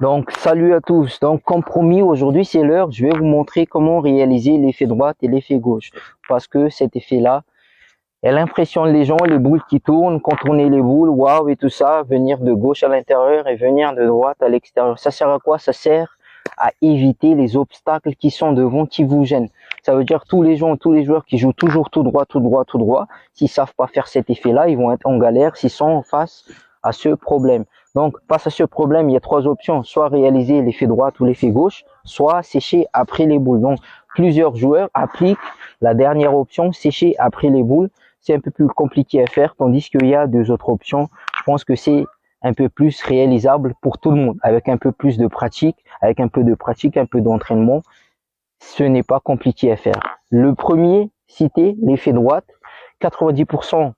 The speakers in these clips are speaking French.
Donc, salut à tous. Donc, comme promis, aujourd'hui, c'est l'heure. Je vais vous montrer comment réaliser l'effet droite et l'effet gauche. Parce que cet effet-là, elle impressionne les gens, les boules qui tournent, contourner les boules, waouh et tout ça, venir de gauche à l'intérieur et venir de droite à l'extérieur. Ça sert à quoi? Ça sert à éviter les obstacles qui sont devant, qui vous gênent. Ça veut dire tous les gens, tous les joueurs qui jouent toujours tout droit, tout droit, tout droit, s'ils savent pas faire cet effet-là, ils vont être en galère s'ils sont face à ce problème. Donc, face à ce problème, il y a trois options. Soit réaliser l'effet droit ou l'effet gauche, soit sécher après les boules. Donc, plusieurs joueurs appliquent la dernière option, sécher après les boules. C'est un peu plus compliqué à faire, tandis qu'il y a deux autres options. Je pense que c'est un peu plus réalisable pour tout le monde, avec un peu plus de pratique, avec un peu de pratique, un peu d'entraînement. Ce n'est pas compliqué à faire. Le premier, cité l'effet droite. 90%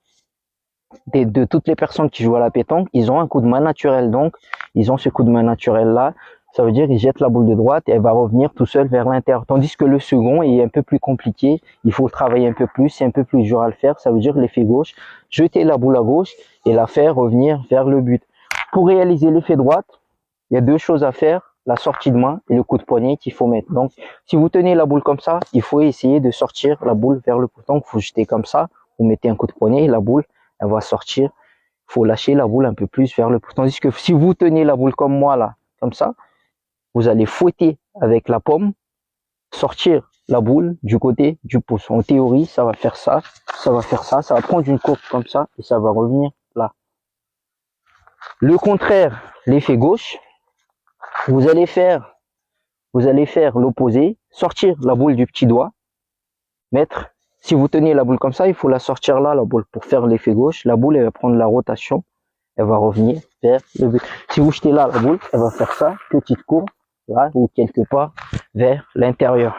de toutes les personnes qui jouent à la pétanque, ils ont un coup de main naturel. Donc, ils ont ce coup de main naturel-là. Ça veut dire qu'ils jettent la boule de droite et elle va revenir tout seul vers l'intérieur. Tandis que le second est un peu plus compliqué. Il faut travailler un peu plus. C'est un peu plus dur à le faire. Ça veut dire l'effet gauche. Jeter la boule à gauche et la faire revenir vers le but. Pour réaliser l'effet droite, il y a deux choses à faire. La sortie de main et le coup de poignet qu'il faut mettre. Donc, si vous tenez la boule comme ça, il faut essayer de sortir la boule vers le but. Donc, vous jetez comme ça. Vous mettez un coup de poignet et la boule, elle va sortir. Il faut lâcher la boule un peu plus vers le pouce. Tandis que si vous tenez la boule comme moi là, comme ça, vous allez fouetter avec la paume, sortir la boule du côté du pouce. En théorie, ça va faire ça, ça va faire ça, ça va prendre une courbe comme ça et ça va revenir là. Le contraire, l'effet gauche, vous allez faire l'opposé, sortir la boule du petit doigt, mettre. Si vous tenez la boule comme ça, il faut la sortir là, la boule, pour faire l'effet gauche. La boule, elle va prendre la rotation. Elle va revenir vers le but. Si vous jetez là la boule, elle va faire ça, petite courbe, là, ou quelque part vers l'intérieur.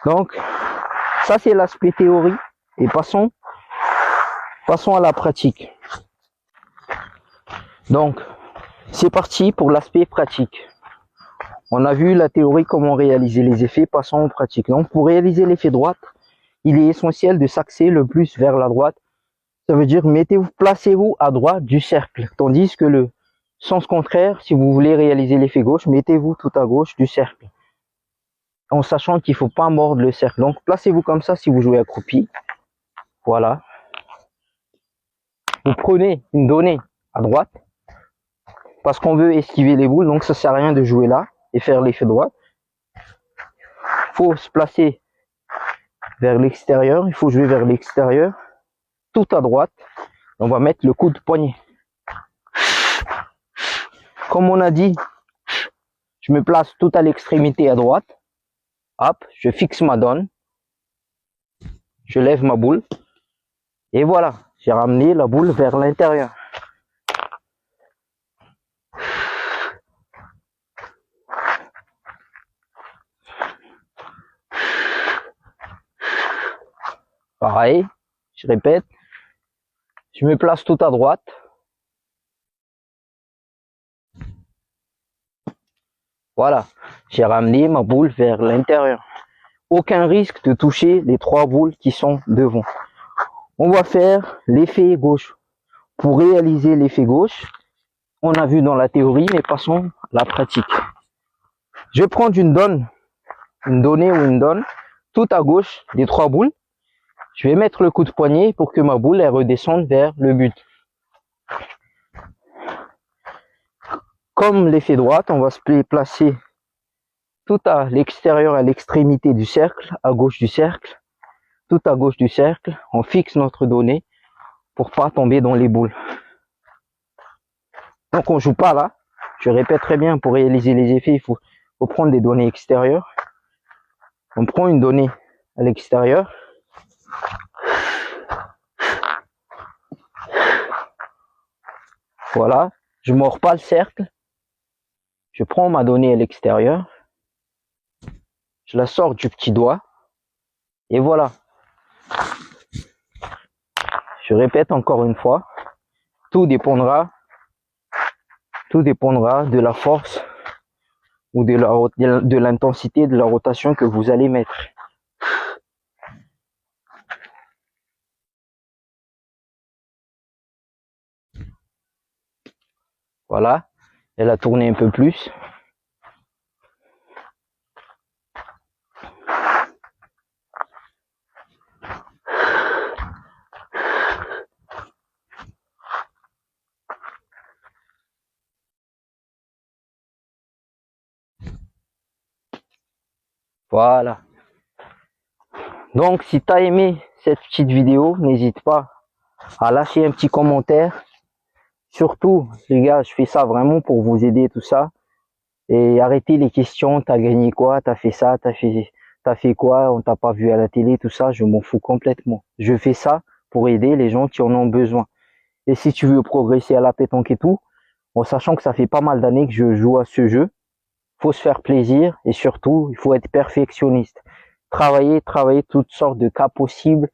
Donc, ça c'est l'aspect théorie. Et passons à la pratique. Donc, c'est parti pour l'aspect pratique. On a vu la théorie, comment réaliser les effets, passons aux pratiques. Donc, pour réaliser l'effet droite, il est essentiel de s'axer le plus vers la droite. Ça veut dire, placez-vous à droite du cercle. Tandis que le sens contraire, si vous voulez réaliser l'effet gauche, mettez-vous tout à gauche du cercle. En sachant qu'il ne faut pas mordre le cercle. Donc, placez-vous comme ça si vous jouez accroupi. Voilà. Vous prenez une donnée à droite. Parce qu'on veut esquiver les boules. Donc, ça ne sert à rien de jouer là et faire l'effet droit. Il faut se placer vers l'extérieur. Il faut jouer vers l'extérieur. Tout à droite. On va mettre le coup de poignet. Comme on a dit, je me place tout à l'extrémité à droite. Hop, je fixe ma donne. Je lève ma boule. Et voilà, j'ai ramené la boule vers l'intérieur. Pareil, je répète. Je me place tout à droite. Voilà, j'ai ramené ma boule vers l'intérieur. Aucun risque de toucher les trois boules qui sont devant. On va faire l'effet gauche. Pour réaliser l'effet gauche, on a vu dans la théorie, mais passons à la pratique. Je vais prendre une donnée ou une donne, tout à gauche des trois boules. Je vais mettre le coup de poignet pour que ma boule elle redescende vers le but. Comme l'effet droite, on va se placer tout à l'extérieur, à l'extrémité du cercle, à gauche du cercle, tout à gauche du cercle. On fixe notre donnée pour pas tomber dans les boules. Donc on joue pas là. Je répète très bien, pour réaliser les effets, il faut prendre des données extérieures. On prend une donnée à l'extérieur. Voilà, je mords pas le cercle. Je prends ma donnée à l'extérieur. Je la sors du petit doigt. Et voilà. Je répète encore une fois. Tout dépendra de la force ou de l'intensité de la rotation que vous allez mettre. Voilà, elle a tourné un peu plus. Voilà. Donc, si tu as aimé cette petite vidéo, n'hésite pas à lâcher un petit commentaire. Surtout, les gars, je fais ça vraiment pour vous aider, tout ça. Et arrêtez les questions, t'as gagné quoi, t'as fait ça, t'as fait quoi, on t'a pas vu à la télé, tout ça, je m'en fous complètement. Je fais ça pour aider les gens qui en ont besoin. Et si tu veux progresser à la pétanque et tout, en sachant que ça fait pas mal d'années que je joue à ce jeu, faut se faire plaisir et surtout, il faut être perfectionniste. Travailler toutes sortes de cas possibles.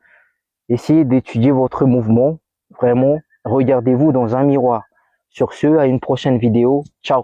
Essayez d'étudier votre mouvement. Vraiment, regardez-vous dans un miroir. Sur ce, à une prochaine vidéo. Ciao.